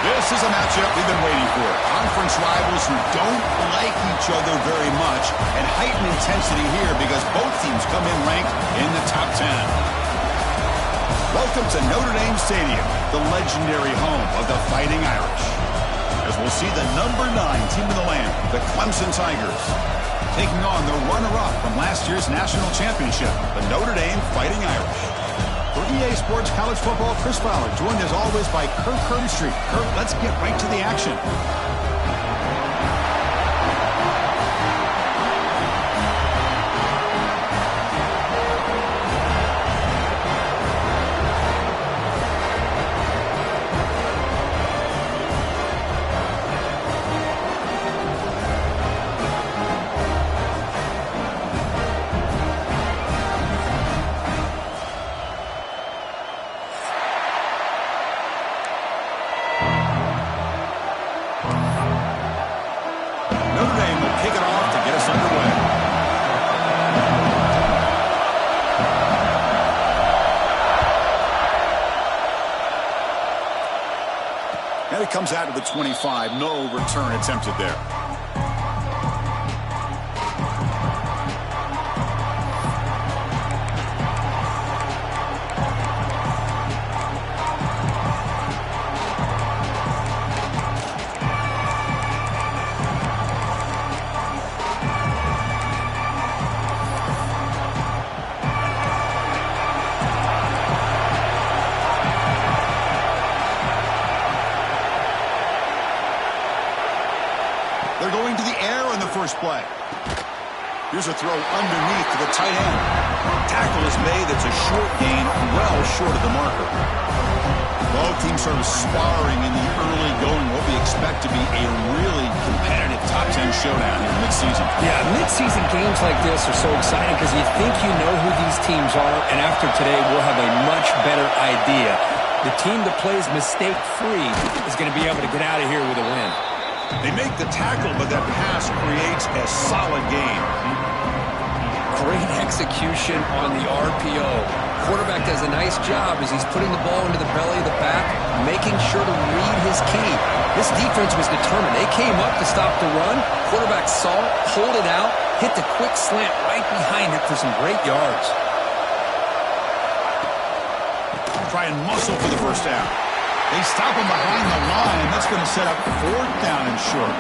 This is a matchup we've been waiting for. Conference rivals who don't like each other very much, and heightened intensity here because both teams come in ranked in the top 10. Welcome to Notre Dame Stadium, the legendary home of the Fighting Irish. As we'll see the number 9 team in the land, the Clemson Tigers, taking on the runner-up from last year's national championship, the Notre Dame Fighting Irish. For EA Sports College Football, Chris Fowler, joined as always by Kirk Herbstreit. Kirk, let's get right to the action. And it comes out to the 25. No return attempted there. They're going to the air on the first play. Here's a throw underneath to the tight end. Tackle is made. It's a short gain, well short of the marker. Both teams sort of sparring in the early going, what we expect to be a really competitive top 10 showdown here mid-season. Yeah, mid-season games like this are so exciting because you think you know who these teams are, and after today we'll have a much better idea. The team that plays mistake-free is going to be able to get out of here with a win. They make the tackle, but that pass creates a solid gain. Great execution on the RPO. Quarterback does a nice job as he's putting the ball into the belly of the back, making sure to read his key. This defense was determined. They came up to stop the run. Quarterback saw it, pulled it out, hit the quick slant right behind it for some great yards. Try and muscle for the first down. They stop him behind the line. That's going to set up 4th down and short.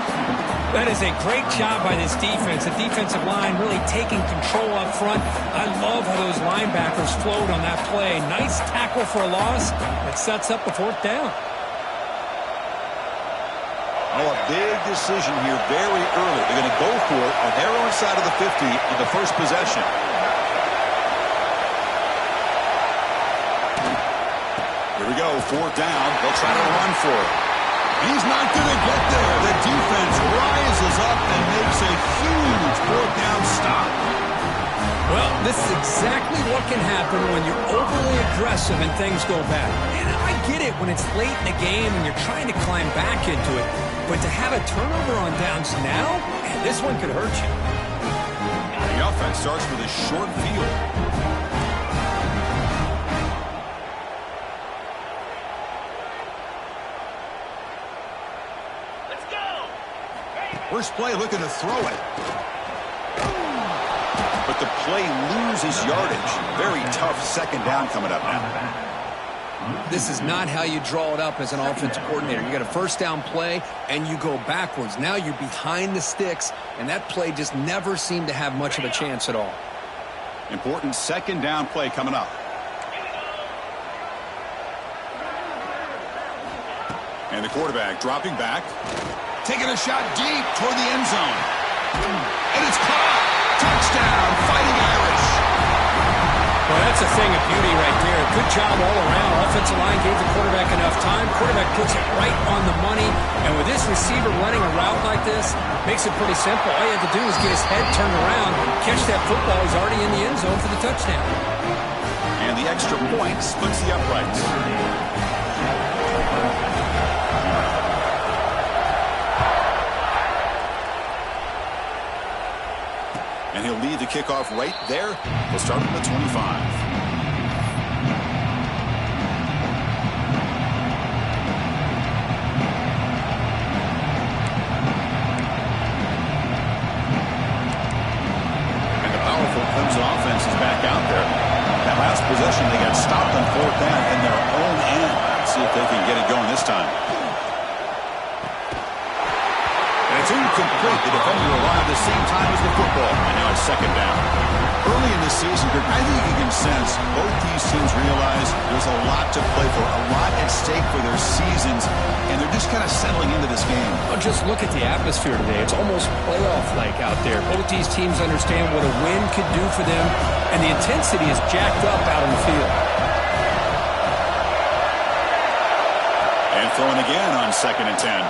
That is a great job by this defense. The defensive line really taking control up front. I love how those linebackers flowed on that play. Nice tackle for a loss. It sets up the 4th down. Oh, a big decision here very early. They're going to go for it on their own side of the 50 on the first possession. Here we go, 4th down. They'll try to run for it. He's not going to get there. The defense rises up and makes a huge 4th down stop. Well, this is exactly what can happen when you're overly aggressive and things go bad. And I get it when it's late in the game and you're trying to climb back into it. But to have a turnover on downs now, man, this one could hurt you. The offense starts with a short field. First play looking to throw it. But the play loses yardage. Very tough 2nd down coming up now. This is not how you draw it up as an offensive coordinator. You got a 1st down play and you go backwards. Now you're behind the sticks, and that play just never seemed to have much of a chance at all. Important 2nd down play coming up. And the quarterback dropping back. Taking a shot deep toward the end zone. And it's caught. Touchdown, Fighting Irish. Well, that's a thing of beauty right there. Good job all around. Offensive line gave the quarterback enough time. Quarterback puts it right on the money. And with this receiver running a route like this, makes it pretty simple. All you have to do is get his head turned around, catch that football. He's already in the end zone for the touchdown. And the extra point splits the uprights. And he'll lead the kickoff right there. We'll start from the 25. the football, and now it's second down. Early in the season, I think you can sense both these teams realize there's a lot to play for, a lot at stake for their seasons, and they're just kind of settling into this game. Well, just look at the atmosphere today. It's almost playoff-like out there. Both these teams understand what a win could do for them, and the intensity is jacked up out on the field. And throwing again on 2nd and 10.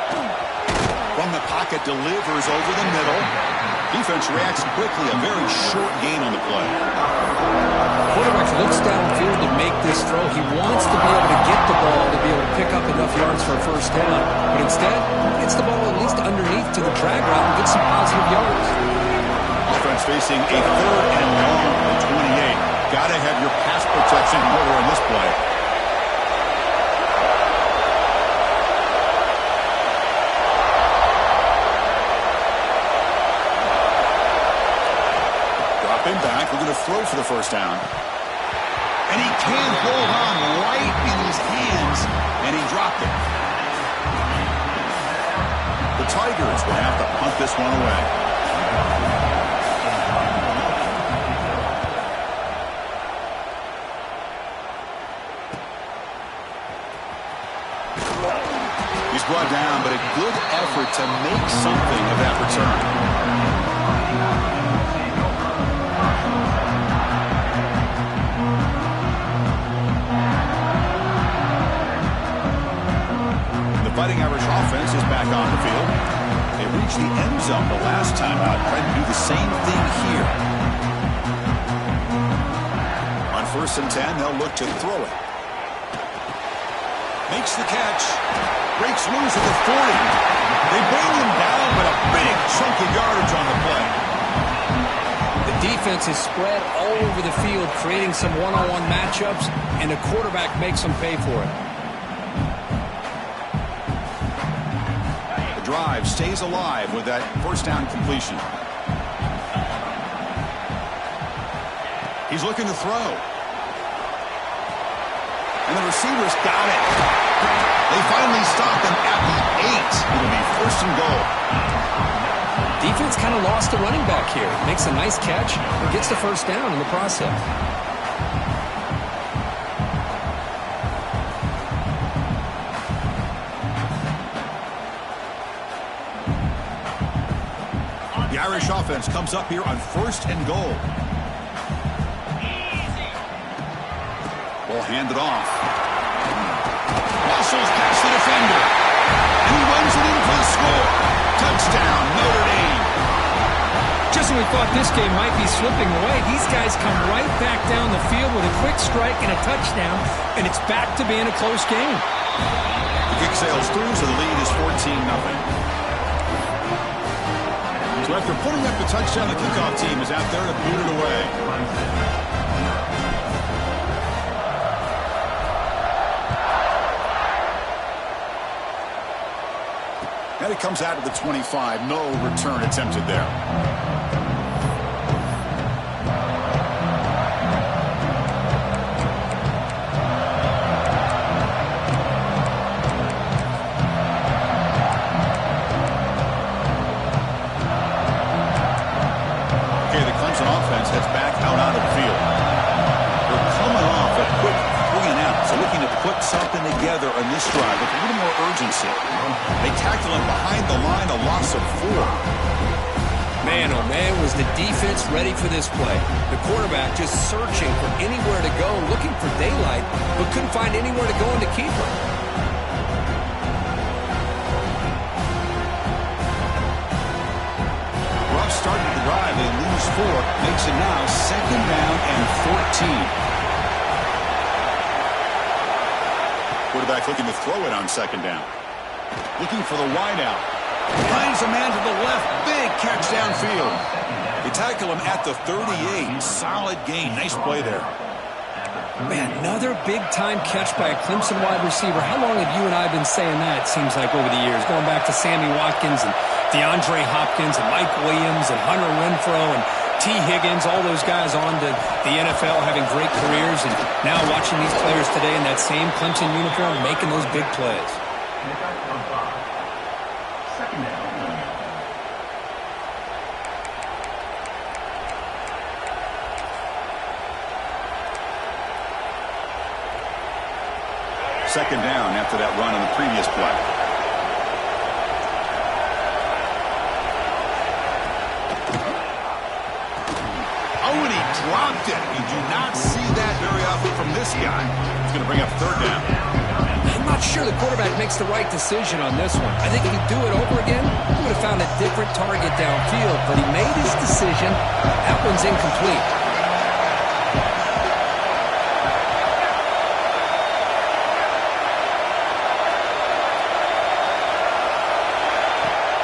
From the pocket, delivers over the middle. Defense reacts quickly. A very short gain on the play. Quarterback looks downfield to make this throw. He wants to be able to get the ball to be able to pick up enough yards for a first down. But instead, gets the ball at least underneath to the drag route and gets some positive yards. Offense facing a 3rd and long at 28. Got to have your pass protection in order in this play. Back. We're going to throw for the first down. And he can't hold on right in his hands, and he dropped it. The Tigers will have to punt this one away. He's brought down, but a good effort to make something of that return. Fighting Irish offense is back on the field. They reached the end zone the last time out. Trying to do the same thing here. On 1st and 10, they'll look to throw it. Makes the catch. Breaks loose at the 40. They bring him down, but a big chunk of yardage on the play. The defense is spread all over the field, creating some one-on-one matchups, and the quarterback makes them pay for it. Drive stays alive with that first down completion. He's looking to throw. And the receivers got it. They finally stopped him at the 8. It'll be 1st and goal. Defense kind of lost the running back here. Makes a nice catch and gets the first down in the process. Irish offense comes up here on 1st and goal. Ball handed off. Muscles past the defender. And he runs it in for the score. Touchdown, Notre Dame. Just when we thought this game might be slipping away, these guys come right back down the field with a quick strike and a touchdown, and it's back to being a close game. The kick sails through, so the lead is 14-0. So after putting up the touchdown, the kickoff team is out there to boot it away. And it comes out of the 25. No return attempted there. Heads back out onto the field. They're coming off a quick 3 and out, so looking to put something together on this drive with a little more urgency. They tackle him behind the line, a loss of 4. Man, oh man, was the defense ready for this play. The quarterback just searching for anywhere to go, looking for daylight, but couldn't find anywhere to go into keeper. Starting the drive, they lose 4, makes it now 2nd down and 14. Quarterback looking to throw it on 2nd down. Looking for the wide out. Finds a man to the left. Big catch downfield. They tackle him at the 38. Solid gain. Nice play there. Man, another big-time catch by a Clemson wide receiver. How long have you and I been saying that, it seems like, over the years? Going back to Sammy Watkins and DeAndre Hopkins and Mike Williams and Hunter Renfrow and T. Higgins, all those guys on to the NFL having great careers, and now watching these players today in that same Clemson uniform making those big plays. Second down after that run on the previous play. Oh, and he dropped it. You do not see that very often from this guy. He's going to bring up third down. I'm not sure the quarterback makes the right decision on this one. I think if he'd do it over again, he would have found a different target downfield, but he made his decision. That one's incomplete.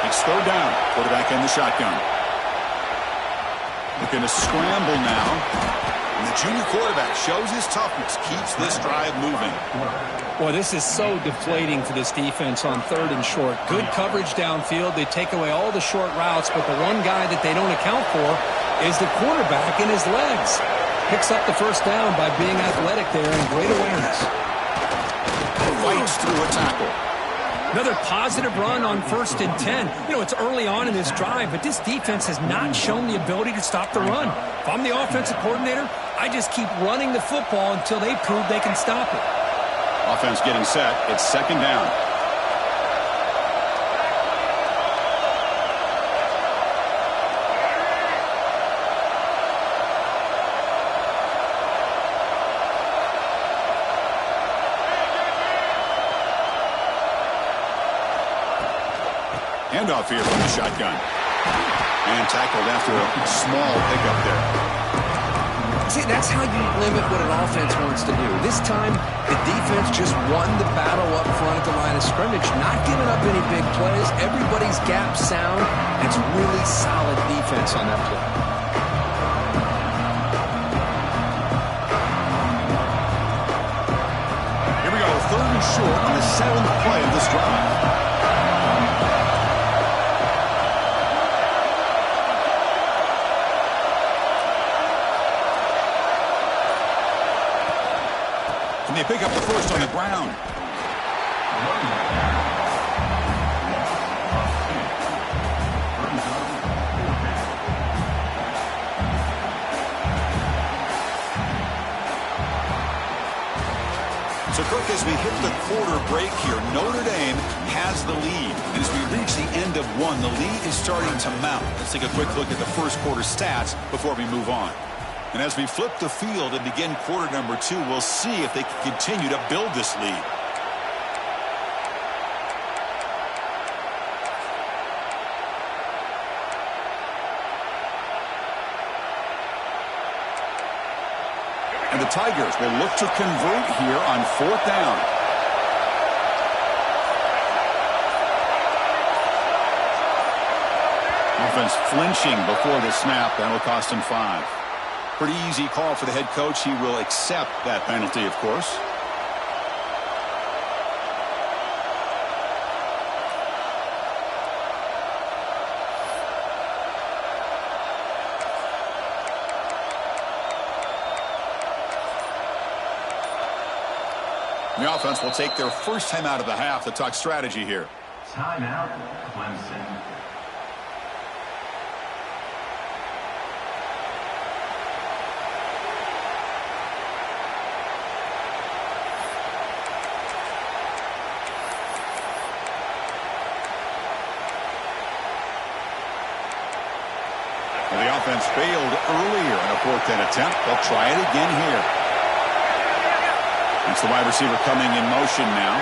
It's third down. Quarterback in the shotgun. Looking to scramble now. And the junior quarterback shows his toughness, keeps this drive moving. Boy, this is so deflating for this defense on third and short. Good coverage downfield. They take away all the short routes, but the one guy that they don't account for is the quarterback in his legs. Picks up the first down by being athletic there and great awareness. Fights through a tackle. Another positive run on 1st and 10. You know, it's early on in this drive, but this defense has not shown the ability to stop the run. If I'm the offensive coordinator, I just keep running the football until they prove they can stop it. Offense getting set. It's second down. Handoff here from the shotgun. And tackled after a small pickup there. See, that's how you limit what an offense wants to do. This time, the defense just won the battle up front at the line of scrimmage, not giving up any big plays. Everybody's gap sound. It's really solid defense on that play. Here we go, third and short on the 7th play of this drive. They pick up the first on the ground. So, Kirk, as we hit the quarter break here, Notre Dame has the lead. And as we reach the end of one, the lead is starting to mount. Let's take a quick look at the first quarter stats before we move on. And as we flip the field and begin quarter number 2, we'll see if they can continue to build this lead. And the Tigers will look to convert here on 4th down. Offense flinching before the snap. That'll cost him 5. Pretty easy call for the head coach. He will accept that penalty, of course. The offense will take their first time out of the half to talk strategy here. Timeout, Clemson. The offense failed earlier in a 4th down attempt. They'll try it again here. It's the wide receiver coming in motion now.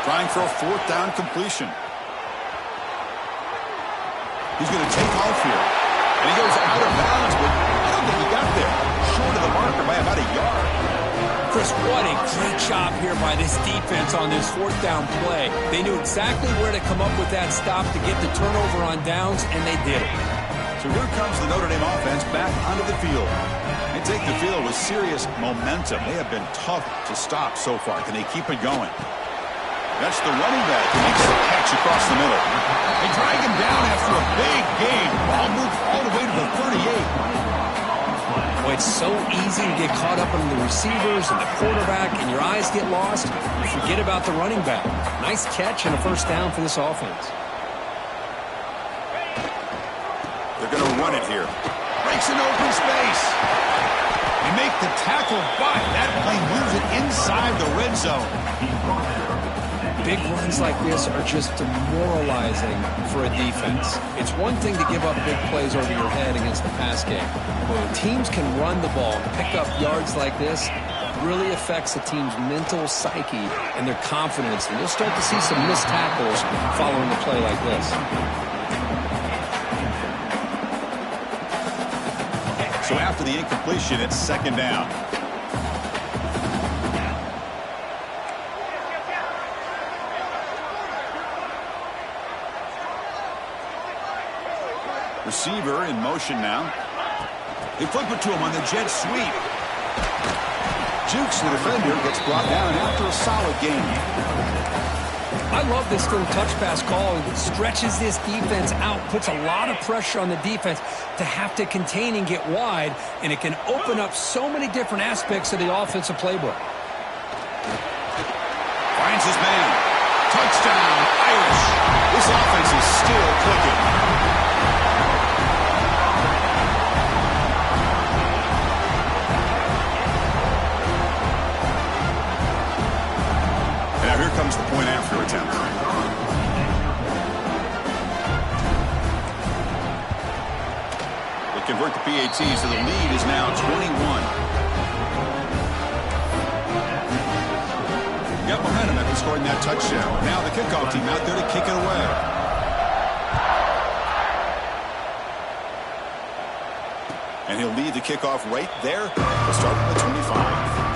Trying for a 4th down completion. He's going to take off here. And he goes out of bounds, but I don't think he got there. Short of the marker by about a yard. Chris, what a great job here by this defense on this 4th down play. They knew exactly where to come up with that stop to get the turnover on downs, and they did it. So here comes the Notre Dame offense back onto the field. They take the field with serious momentum. They have been tough to stop so far. Can they keep it going? That's the running back who makes the catch across the middle. They drag him down after a big gain. Ball moves all the way to the 38. Boy, it's so easy to get caught up in the receivers and the quarterback, and your eyes get lost. You forget about the running back. Nice catch and a first down for this offense. They're going to run it here. Breaks an open space. They make the tackle, but that play moves it inside the red zone. Big runs like this are just demoralizing for a defense. It's one thing to give up big plays over your head against the pass game. When teams can run the ball and pick up yards like this, it really affects the team's mental psyche and their confidence. And you'll start to see some missed tackles following a play like this. So after the incompletion, it's second down. Receiver in motion now. They flip it to him on the jet sweep. Jukes the defender, gets brought down after a solid game. I love this little touch pass call. It stretches this defense out, puts a lot of pressure on the defense to have to contain and get wide, and it can open up so many different aspects of the offensive playbook. Finds his man. Touchdown, Irish. This offense is still clicking. Here comes the point after attempt. They convert the PAT, so the lead is now 21. Got momentum after scoring that touchdown. Now the kickoff team out there to kick it away. And he'll lead the kickoff right there. We'll start from the 25.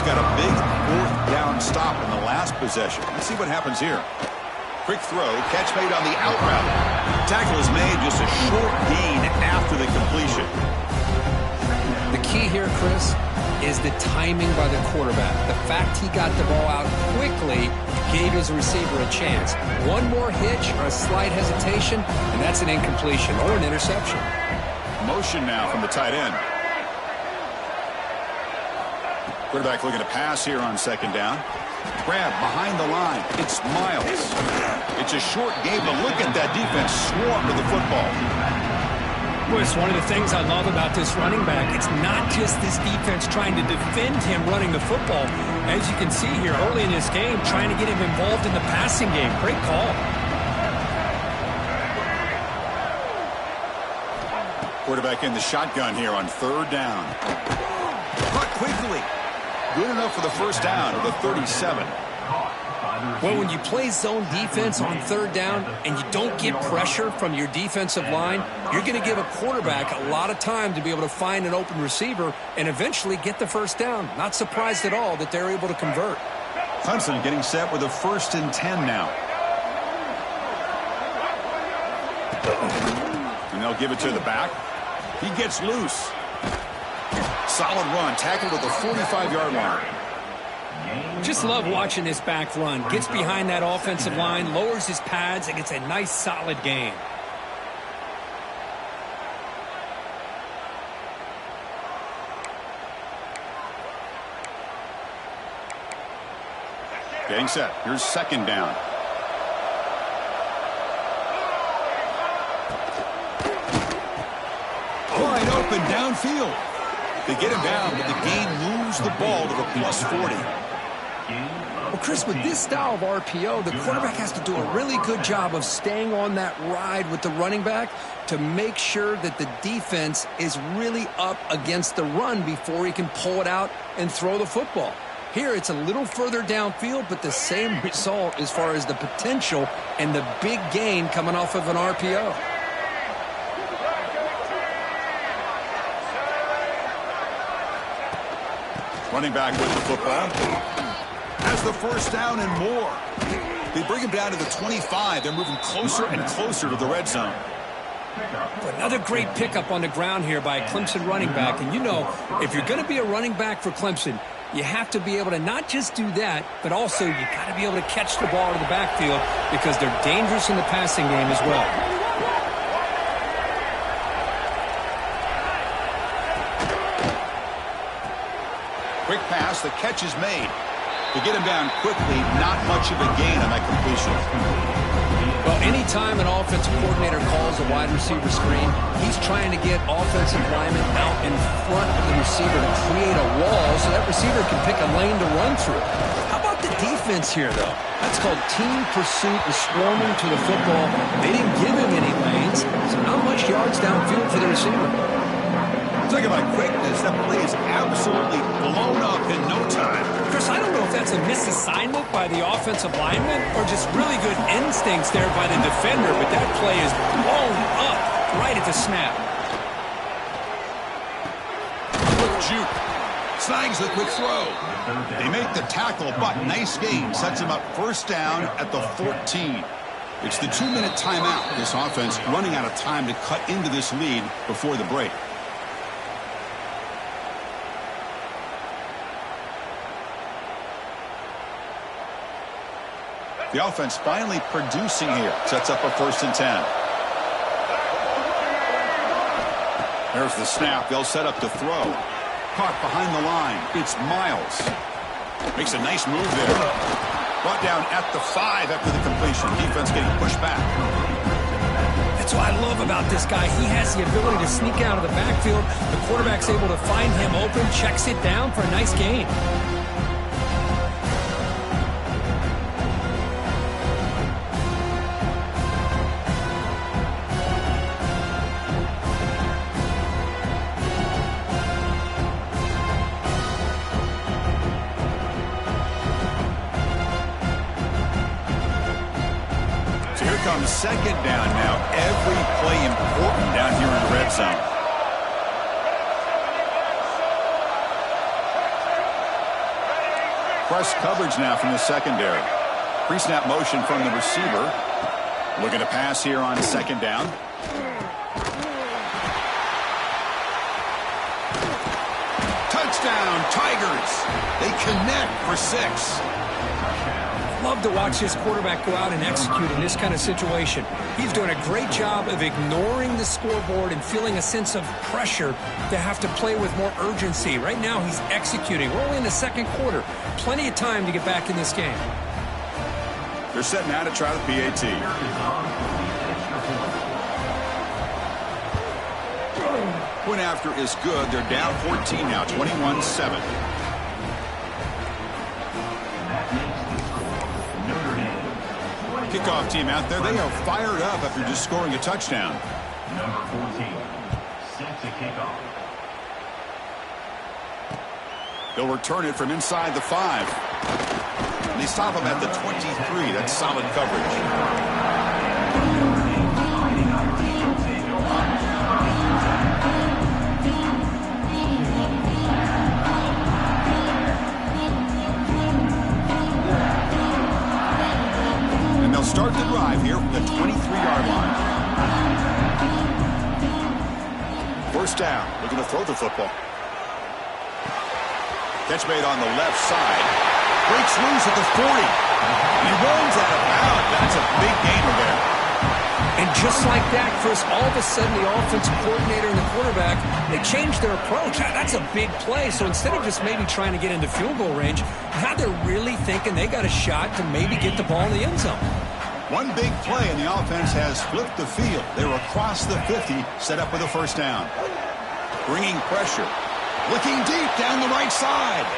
Got a big fourth down stop in the last possession. Let's see what happens here. Quick throw, catch made on the out route. Tackle is made, just a short gain after the completion. The key here, Chris, is the timing by the quarterback. The fact he got the ball out quickly gave his receiver a chance. One more hitch or a slight hesitation, and that's an incompletion or an interception. Motion now from the tight end. Quarterback looking to pass here on second down. Grab behind the line. It's Miles. It's a short game, but look at that defense swarm to the football. Well, it's one of the things I love about this running back. It's not just this defense trying to defend him running the football. As you can see here early in this game, trying to get him involved in the passing game. Great call. Quarterback in the shotgun here on third down. Caught quickly. Good enough for the first down of the 37. Well, when you play zone defense on third down and you don't get pressure from your defensive line, you're going to give a quarterback a lot of time to be able to find an open receiver and eventually get the first down. Not surprised at all that they're able to convert. Clemson getting set with a 1st and 10 now. And they'll give it to the back. He gets loose. Solid run, tackled at the 45-yard line. Just love watching this back run. Gets behind that offensive line, lowers his pads, and gets a nice solid gain. Getting set. Here's second down. Wide open downfield. They get him down, but the gain moves the ball to the plus 40. Well, Chris, with this style of RPO, the quarterback has to do a really good job of staying on that ride with the running back to make sure that the defense is really up against the run before he can pull it out and throw the football. Here, it's a little further downfield, but the same result as far as the potential and the big gain coming off of an RPO. Running back with the football. Has the first down and more. They bring him down to the 25. They're moving closer and closer to the red zone. Another great pickup on the ground here by a Clemson running back. And you know, if you're going to be a running back for Clemson, you have to be able to not just do that, but also you got to be able to catch the ball in the backfield because they're dangerous in the passing game as well. Quick pass, the catch is made. To get him down quickly, not much of a gain on that completion. Well, anytime an offensive coordinator calls a wide receiver screen, he's trying to get offensive linemen out in front of the receiver to create a wall so that receiver can pick a lane to run through. How about the defense here, though? That's called team pursuit and swarming to the football. They didn't give him any lanes, so not much yards downfield for the receiver. Talk about quickness. That play is absolutely blown up in no time. Chris, I don't know if that's a misassignment by the offensive lineman or just really good instincts there by the defender, but that play is blown up right at the snap. Quick juke. Snags the quick throw. They make the tackle, but nice gain. Sets him up first down at the 14. It's the 2-minute timeout. This offense running out of time to cut into this lead before the break. The offense finally producing here. Sets up a 1st and 10. There's the snap. They'll set up to throw. Caught behind the line. It's Miles. Makes a nice move there. Brought down at the 5 after the completion. Defense getting pushed back. That's what I love about this guy. He has the ability to sneak out of the backfield. The quarterback's able to find him open, checks it down for a nice gain. Comes second down now. Every play important down here in the red zone. Press coverage now from the secondary. Pre-snap motion from the receiver. Looking to pass here on 2nd down. Touchdown, Tigers. They connect for 6. Love to watch this quarterback go out and execute in this kind of situation. He's doing a great job of ignoring the scoreboard and feeling a sense of pressure to have to play with more urgency. Right now, he's executing. We're only in the 2nd quarter. Plenty of time to get back in this game. They're setting out to try the PAT. Point after is good. They're down 14 now, 21-7. Kickoff team out there. They are fired up after just scoring a touchdown. Number 14, set to kick off. They'll return it from inside the 5. And they stop him at the 23. That's solid coverage. Start the drive here from the 23-yard line. First down. Looking to throw the football. Catch made on the left side. Breaks loose at the 40. He runs out of bounds. That's a big gainer there. And just like that, Chris, all of a sudden the offensive coordinator and the quarterback, they changed their approach. That's a big play. So instead of just maybe trying to get into field goal range, now they're really thinking they got a shot to maybe get the ball in the end zone. One big play, and the offense has flipped the field. They were across the 50, set up with a 1st down. Bringing pressure. Looking deep down the right side.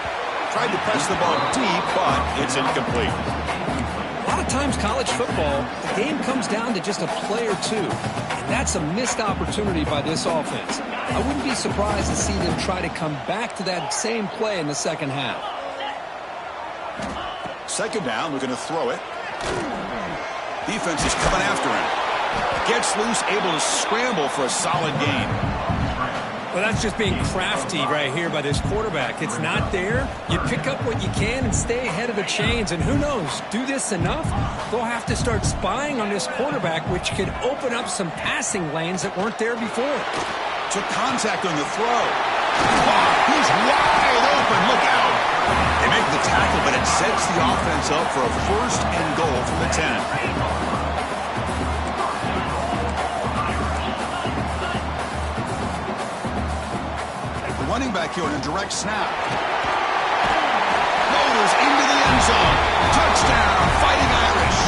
Tried to press the ball deep, but it's incomplete. A lot of times college football, the game comes down to just a play or two. And that's a missed opportunity by this offense. I wouldn't be surprised to see them try to come back to that same play in the 2nd half. 2nd down, we're going to throw it. Defense is coming after him. Gets loose, able to scramble for a solid gain. Well, that's just being crafty right here by this quarterback. It's not there. You pick up what you can and stay ahead of the chains. And who knows, do this enough, they'll have to start spying on this quarterback, which could open up some passing lanes that weren't there before. Took contact on the throw. He's wide open. Look out. They make the tackle, but it sets the offense up for a 1st and goal from the 10. The running back here in a direct snap. Motors into the end zone. Touchdown, Fighting Irish.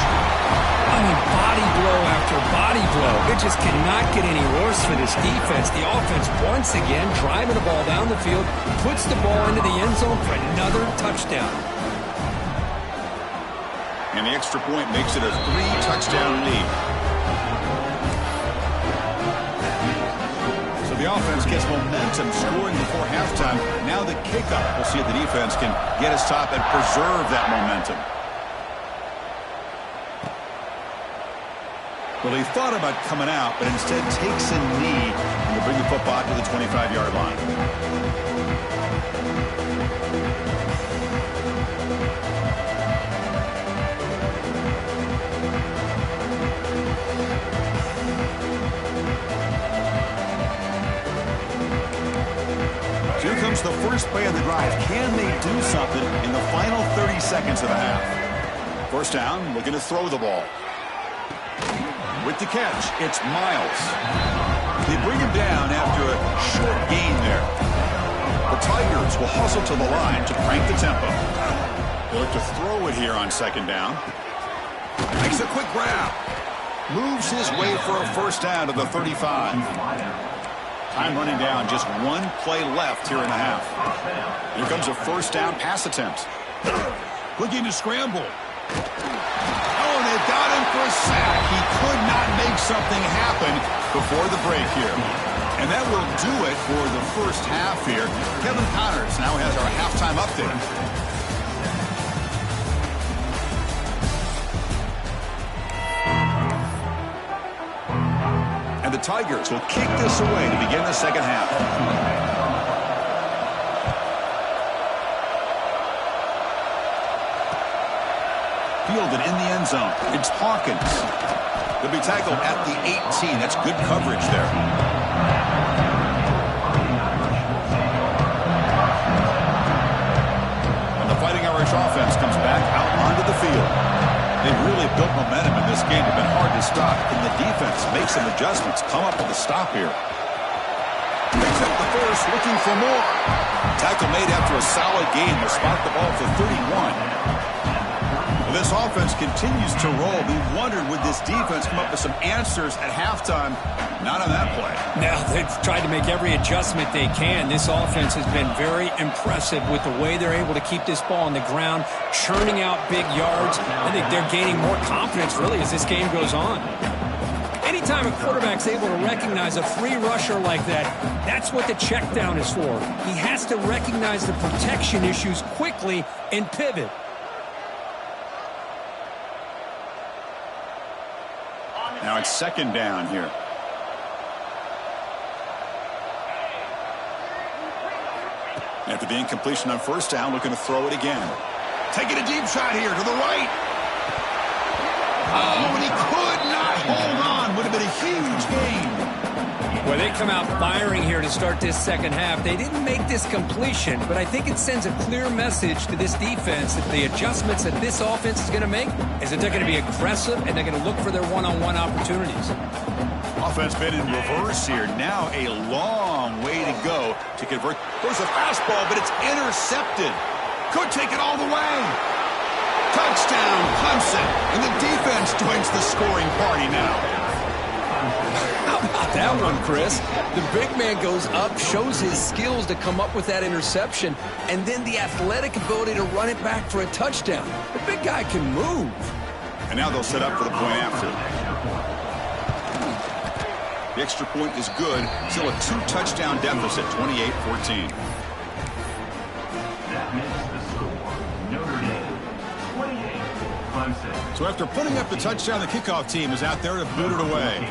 I mean, body blow after body blow. It just cannot get any worse for this defense. The offense, once again, driving the ball down the field, puts the ball into the end zone for another touchdown. And the extra point makes it a 3-touchdown lead. So the offense gets momentum scoring before halftime. Now the kickoff. We'll see if the defense can get a stop and preserve that momentum. Well, he thought about coming out, but instead takes a knee and will bring the football to the 25-yard line. Here comes the first play of the drive. Can they do something in the final 30 seconds of the half? First down, looking to throw the ball. With the catch, it's Miles. They bring him down after a short gain there. The Tigers will hustle to the line to crank the tempo. They look to throw it here on second down. Makes a quick grab. Moves his way for a first down to the 35. Time running down, just one play left here in the half. Here comes a first down pass attempt. Looking to scramble. Oh, they've got him for a sack. He could not make something happen before the break here. And that will do it for the first half here. Kevin Connors now has our halftime update. And the Tigers will kick this away to begin the second half. Fielded in the end zone. It's Hawkins. He'll be tackled at the 18. That's good coverage there. And the Fighting Irish offense comes back out onto the field. They've really built momentum in this game. It's been hard to stop. And the defense makes some adjustments. Come up with a stop here. Picks up the first, looking for more. Tackle made after a solid gain. They'll spot the ball for 31. This offense continues to roll. We wondered, would this defense come up with some answers at halftime? Not on that play. Now, they've tried to make every adjustment they can. This offense has been very impressive with the way they're able to keep this ball on the ground, churning out big yards. I think they're gaining more confidence, really, as this game goes on. Anytime a quarterback's able to recognize a free rusher like that, that's what the check down is for. He has to recognize the protection issues quickly and pivot. Now it's second down here. After the incompletion on first down, looking to throw it again. Taking a deep shot here to the right. Oh, and he could not hold on. Would have been a huge gain. Well, they come out firing here to start this second half. They didn't make this completion, but I think it sends a clear message to this defense that the adjustments that this offense is going to make is that they're going to be aggressive and they're going to look for their one-on-one opportunities. Offense been in reverse here. Now a long way to go to convert. There's a fastball, but it's intercepted. Could take it all the way. Touchdown, Clemson. And the defense joins the scoring party now. How about that one, Chris? The big man goes up, shows his skills to come up with that interception, and then the athletic ability to run it back for a touchdown. The big guy can move. And now they'll set up for the point after. The extra point is good. Still a 2-touchdown deficit, 28-14. That makes the score. Notre Dame, 28, Clemson. So after putting up the touchdown, the kickoff team is out there to boot it away.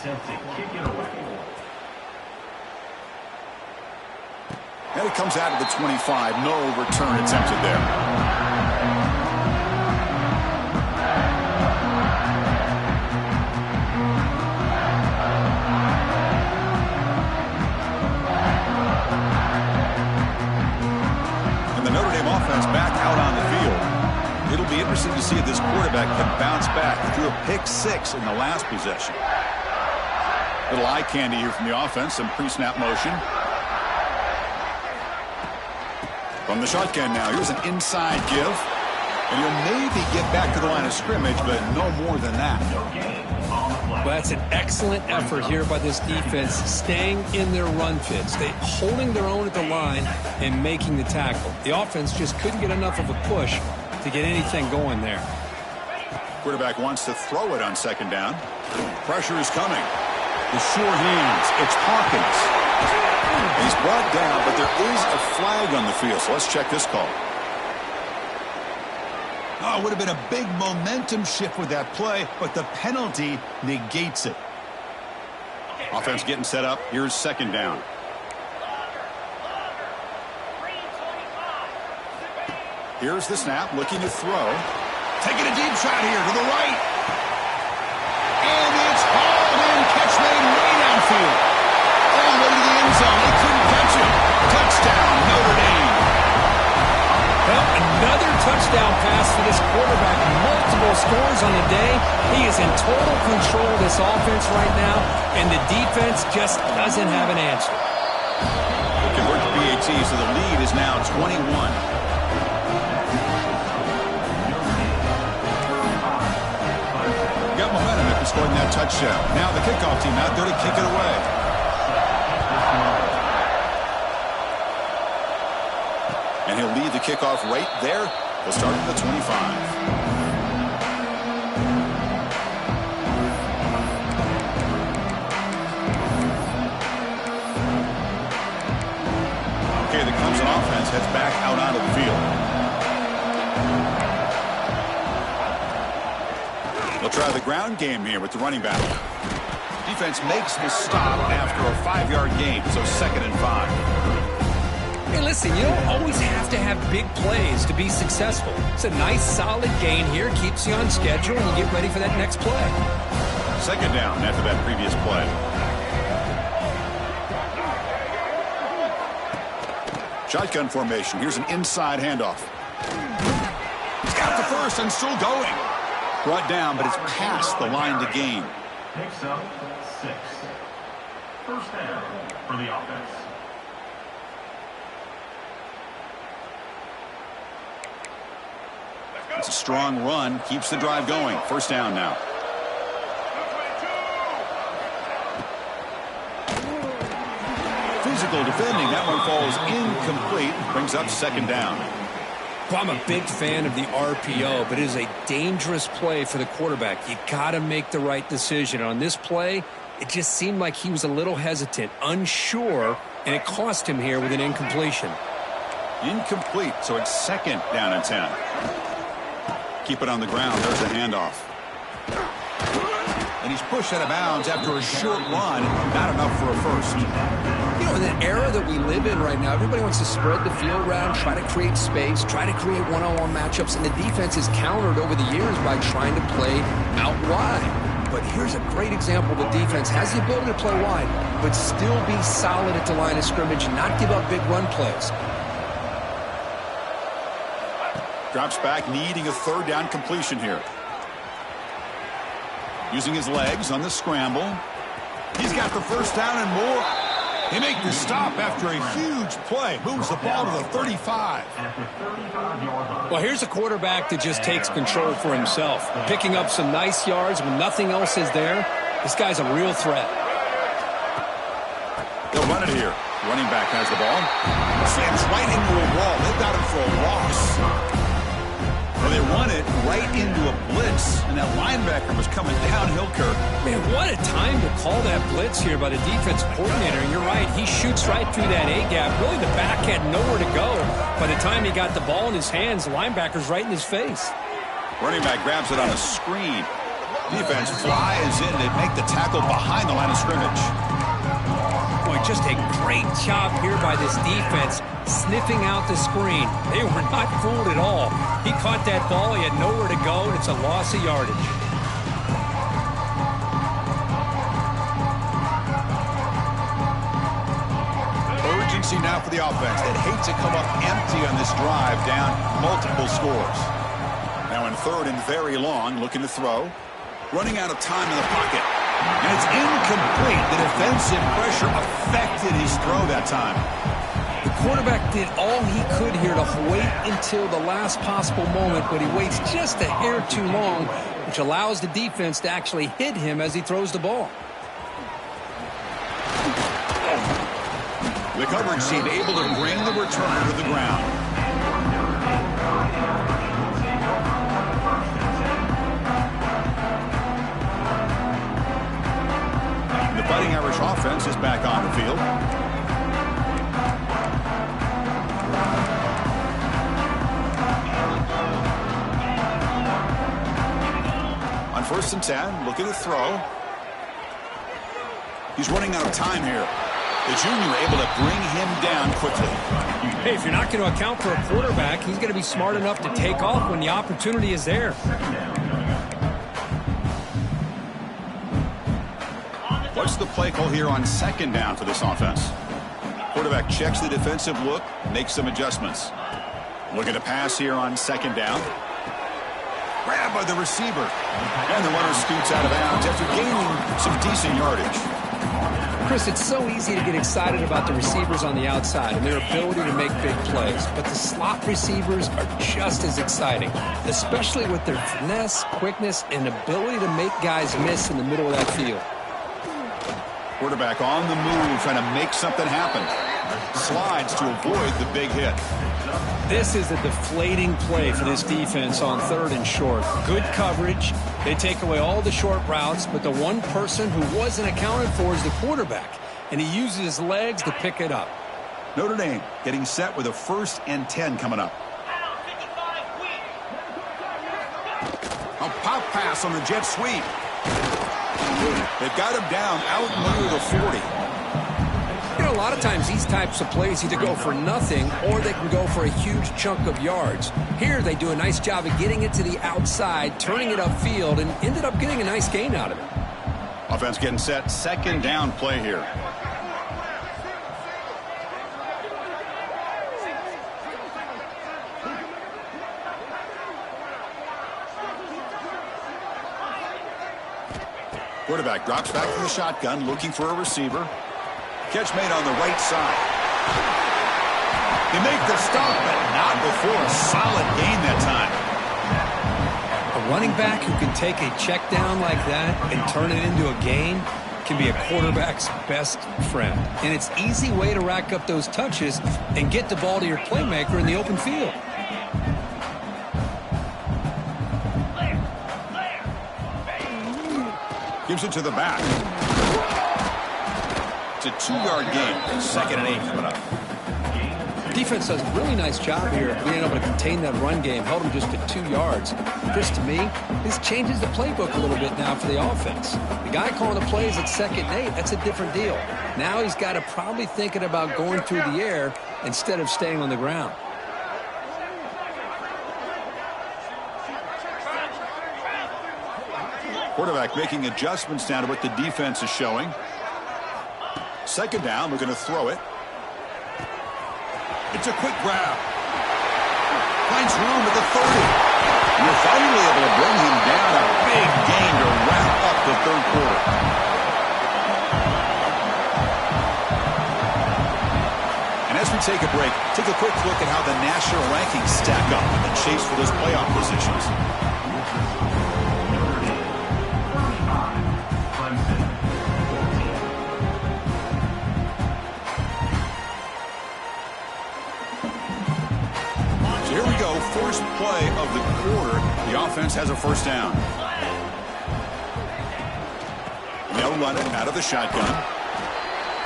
Set to kick it away. And it comes out of the 25. No return attempted there. And the Notre Dame offense back out on the field. It'll be interesting to see if this quarterback can bounce back. He threw a pick-6 in the last possession. Little eye candy here from the offense. Some pre-snap motion. From the shotgun now. Here's an inside give. And he'll maybe get back to the line of scrimmage, but no more than that. Well, that's an excellent effort here by this defense, staying in their run fits. They holding their own at the line and making the tackle. The offense just couldn't get enough of a push to get anything going there. Quarterback wants to throw it on second down. Pressure is coming. The sure hands. It's Hawkins. He's brought down, but there is a flag on the field, so let's check this call. Oh, it would have been a big momentum shift with that play, but the penalty negates it. Offense getting set up. Here's second down. Here's the snap, looking to throw. Taking a deep shot here to the right. And it's hauled in. Catch made way downfield. All the way to the end zone. They couldn't catch it. Touchdown, Notre Dame. Well, another touchdown pass for this quarterback. Multiple scores on the day. He is in total control of this offense right now, and the defense just doesn't have an answer. They convert to PAT, so the lead is now 21. Got momentum after scoring that touchdown. Now the kickoff team out there to kick it away. And he'll lead the kickoff right there. We'll start at the 25. Okay, the Clemson offense heads back out onto the field. They'll try the ground game here with the running back. Defense makes the stop after a 5-yard gain, so 2nd and 5. Hey, listen, you don't always have to have big plays to be successful. It's a nice, solid gain here. Keeps you on schedule, and you get ready for that next play. Second down after that previous play. Shotgun formation. Here's an inside handoff. He's got the first and still going. Brought down, but it's past the line to gain. Picks up 6. First down for the offense. It's a strong run. Keeps the drive going. First down now. Physical defending. That one falls incomplete. Brings up second down. Well, I'm a big fan of the RPO, but it is a dangerous play for the quarterback. You got to make the right decision. On this play, it just seemed like he was a little hesitant, unsure, and it cost him here with an incompletion. Incomplete, so it's second down and 10. Keep it on the ground. There's a handoff. And he's pushed out of bounds after a short run. Not enough for a first. You know, in the era that we live in right now, everybody wants to spread the field around, try to create space, try to create one-on-one matchups, and the defense is countered over the years by trying to play out wide. But here's a great example. The defense has the ability to play wide, but still be solid at the line of scrimmage and not give up big run plays. Drops back, needing a third down completion here. Using his legs on the scramble. He's got the first down and more. They make the stop after a huge play. Moves the ball to the 35. Well, here's a quarterback that just takes control for himself. Picking up some nice yards when nothing else is there. This guy's a real threat. They'll run it here. Running back has the ball. Slams right into a wall. They've got him for a loss. Well, they run it right into a blitz, and that linebacker was coming downhill, Kirk. Man, what a time to call that blitz here by the defensive coordinator. And you're right, he shoots right through that A-gap. Really, the back had nowhere to go. By the time he got the ball in his hands, the linebacker's right in his face. Running back grabs it on a screen. Defense flies in to make the tackle behind the line of scrimmage. Boy, just a great job here by this defense, sniffing out the screen. They were not fooled at all. He caught that ball, he had nowhere to go, and it's a loss of yardage. Urgency now for the offense. They'd hate to come up empty on this drive, down multiple scores. Now in third and very long, looking to throw. Running out of time in the pocket. And it's incomplete. The defensive pressure affected his throw that time. The quarterback did all he could here to wait until the last possible moment, but he waits just a hair too long, which allows the defense to actually hit him as he throws the ball. The coverage team able to bring the returner to the ground. The Fighting Irish offense is back on the field. On 1st and 10, looking to throw. He's running out of time here. The junior able to bring him down quickly. Hey, if you're not going to account for a quarterback, he's going to be smart enough to take off when the opportunity is there. What's the play call here on 2nd down for this offense? Quarterback checks the defensive look, makes some adjustments. Looking to pass here on 2nd down. Grabbed by the receiver. And the runner scoots out of bounds after gaining some decent yardage. Chris, it's so easy to get excited about the receivers on the outside and their ability to make big plays, but the slot receivers are just as exciting, especially with their finesse, quickness, and ability to make guys miss in the middle of that field. Quarterback on the move, trying to make something happen. Slides to avoid the big hit. This is a deflating play for this defense on 3rd and short. Good coverage. They take away all the short routes, but the one person who wasn't accounted for is the quarterback, and he uses his legs to pick it up. Notre Dame getting set with a 1st and 10 coming up. A pop pass on the jet sweep. They've got him down out near the 40. You know, a lot of times these types of plays either go for nothing or they can go for a huge chunk of yards. Here they do a nice job of getting it to the outside, turning it upfield, and ended up getting a nice gain out of it. Offense getting set, 2nd down play here. Quarterback drops back from the shotgun, looking for a receiver. Catch made on the right side. They make the stop, but not before a solid gain that time. A running back who can take a check down like that and turn it into a gain can be a quarterback's best friend. And it's an easy way to rack up those touches and get the ball to your playmaker in the open field. Gives it to the back. It's a 2-yard gain. 2nd and 8 coming up. Defense does a really nice job here of being able to contain that run game. Held them just to 2 yards. Chris, to me, this changes the playbook a little bit now for the offense. The guy calling the plays at 2nd and 8, that's a different deal. Now he's got to probably thinking about going through the air instead of staying on the ground. Quarterback making adjustments down to what the defense is showing. 2nd down, looking to throw it. It's a quick grab. Finds room at the 30. And you're finally able to bring him down. A big gain to wrap up the 3rd quarter. And as we take a break, take a quick look at how the national rankings stack up in the chase for those playoff positions. First play of the quarter, the offense has a 1st down. They'll run it out of the shotgun.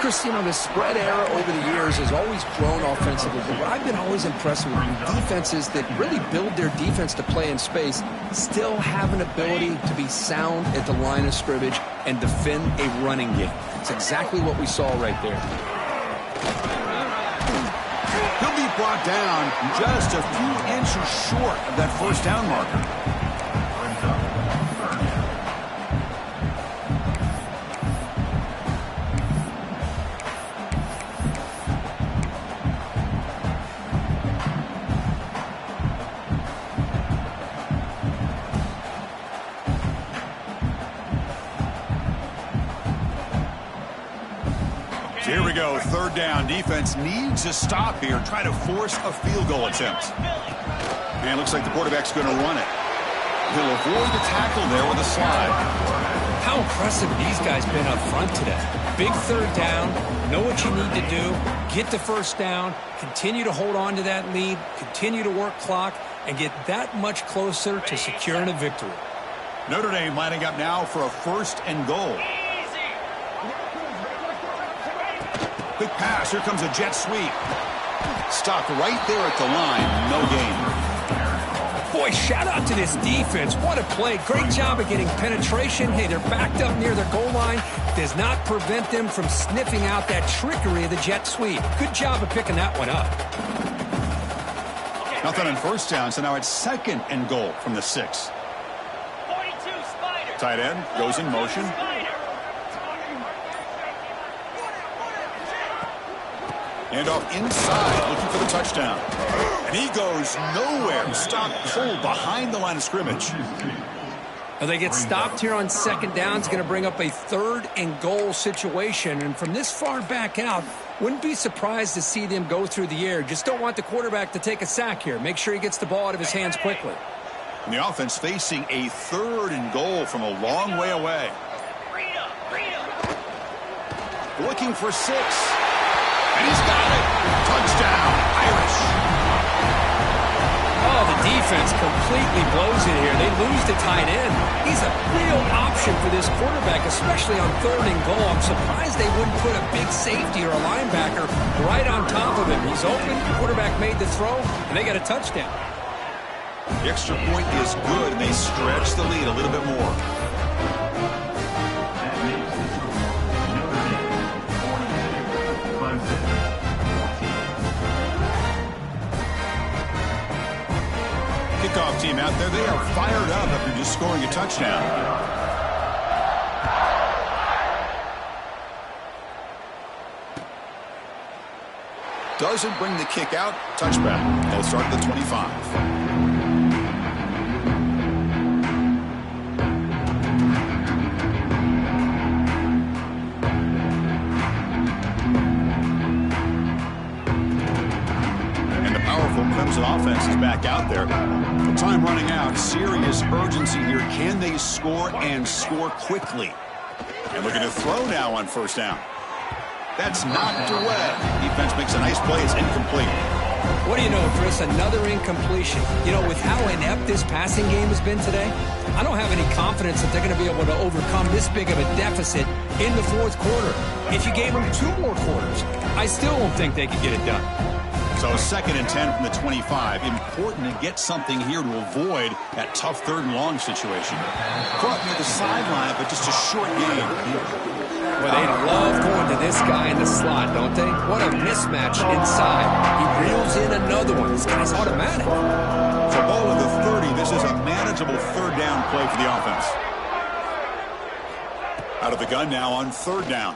Chris, you know, the spread era over the years has always grown offensively, but what I've been always impressed with defenses that really build their defense to play in space still have an ability to be sound at the line of scrimmage and defend a running game. It's exactly what we saw right there. He'll be brought down just a few inches short of that 1st down marker. So here we go, third down. Defense needs to stop here, try to force a field goal attempt. And it looks like the quarterback's going to run it. He'll avoid the tackle there with a slide. How impressive these guys been up front today. Big third down, know what you need to do, get the first down, continue to hold on to that lead, continue to work clock, and get that much closer to securing a victory. Notre Dame lining up now for a first and goal. Quick pass, here comes a jet sweep. Stopped right there at the line, no gain. Boy, shout out to this defense. What a play. Great job of getting penetration. Hey, they're backed up near their goal line. Does not prevent them from sniffing out that trickery of the jet sweep. Good job of picking that one up. Nothing on first down, so now it's second and goal from the 6. Tight end goes in motion. And off inside, looking for the touchdown. And he goes nowhere. Stopped cold behind the line of scrimmage. Well, they get stopped here on second down. It's going to bring up a third and goal situation. And from this far back out, wouldn't be surprised to see them go through the air. Just don't want the quarterback to take a sack here. Make sure he gets the ball out of his hands quickly. And the offense facing a third and goal from a long way away. Looking for 6. And he's got it. Touchdown, Irish. Oh, the defense completely blows it here. They lose the tight end. He's a real option for this quarterback, especially on third and goal. I'm surprised they wouldn't put a big safety or a linebacker right on top of him. He's open. The quarterback made the throw, and they got a touchdown. The extra point is good, and they stretch the lead a little bit more. Kickoff team out there, they are fired up after just scoring a touchdown. Doesn't bring the kick out. Touchback. They'll start at the 25. Clemson offense is back out there. The time running out. Serious urgency here. Can they score and score quickly? And looking to throw now on first down. That's knocked away. Defense makes a nice play. It's incomplete. What do you know, Chris? Another incompletion. You know, with how inept this passing game has been today, I don't have any confidence that they're going to be able to overcome this big of a deficit in the fourth quarter. If you gave them 2 more quarters, I still don't think they could get it done. So 2nd and 10 from the 25. Important to get something here to avoid that tough third and long situation. Caught near the sideline, but just a short gain. Well, they love going to this guy in the slot, don't they? What a mismatch inside. He reels in another one. This guy's automatic. So ball at the 30. This is a manageable third down play for the offense. Out of the gun now on third down.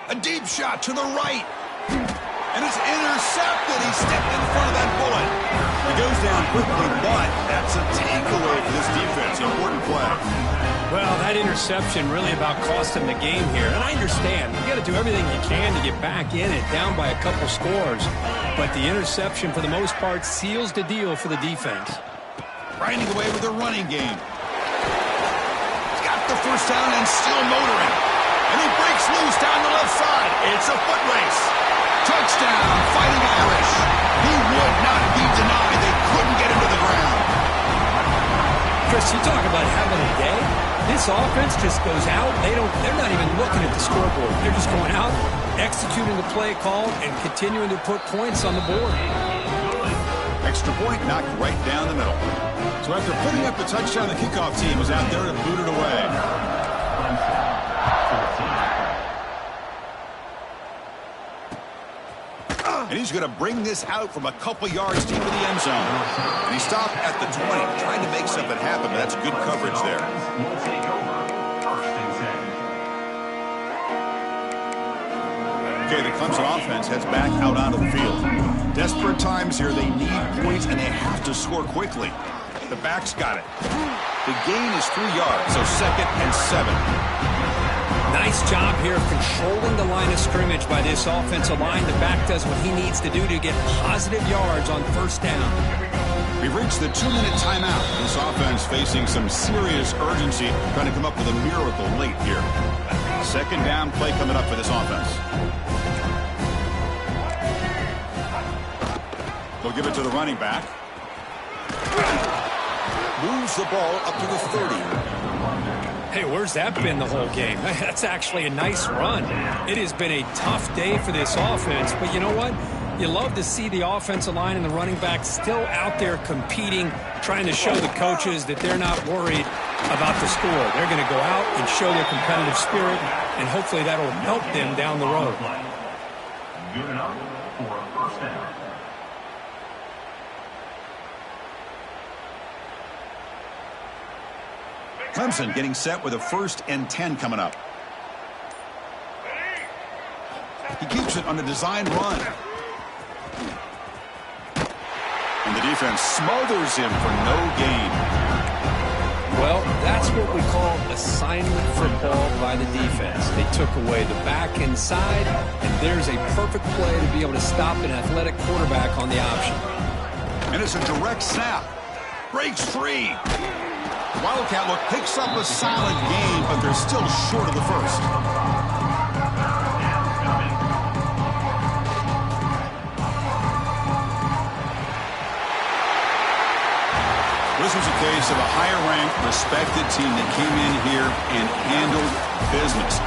A deep shot to the right. And it's intercepted. He stepped in front of that bullet. It goes down quickly, but that's a takeaway for this defense. Important play. Well, that interception really about cost him the game here. And I understand. You got to do everything you can to get back in it, down by a couple scores. But the interception, for the most part, seals the deal for the defense. Grinding away with the running game. He's got the first down and still motoring. And he breaks loose down the left side. It's a foot race. Touchdown, Fighting Irish. He would not be denied. They couldn't get him to the ground. Chris, you talk about having a day. This offense just goes out. They're not even looking at the scoreboard. They're just going out, executing the play call, and continuing to put points on the board. Extra point knocked right down the middle. So after putting up the touchdown, the kickoff team is out there to boot it away. And he's going to bring this out from a couple yards deep in the end zone. And he stopped at the 20, trying to make something happen, but that's good coverage there. Okay, the Clemson offense heads back out onto the field. Desperate times here. They need points, and they have to score quickly. The back's got it. The gain is 3 yards, so 2nd and 7. Nice job here of controlling the line of scrimmage by this offensive line. The back does what he needs to do to get positive yards on first down. We've reached the 2-minute timeout. This offense facing some serious urgency, trying to come up with a miracle late here. Second down play coming up for this offense. They'll give it to the running back. Moves the ball up to the 30. Hey, where's that been the whole game? That's actually a nice run. It has been a tough day for this offense, but you know what? You love to see the offensive line and the running back still out there competing, trying to show the coaches that they're not worried about the score. They're going to go out and show their competitive spirit, and hopefully that'll help them down the road. Good enough for a first down. Clemson getting set with a 1st and 10 coming up. He keeps it on a design run. And the defense smothers him for no gain. Well, that's what we call assignment football by the defense. They took away the back inside, and there's a perfect play to be able to stop an athletic quarterback on the option. And it's a direct snap. Breaks free. Wildcat look picks up a solid game, but they're still short of the first. This was a case of a higher-ranked, respected team that came in here and handled business.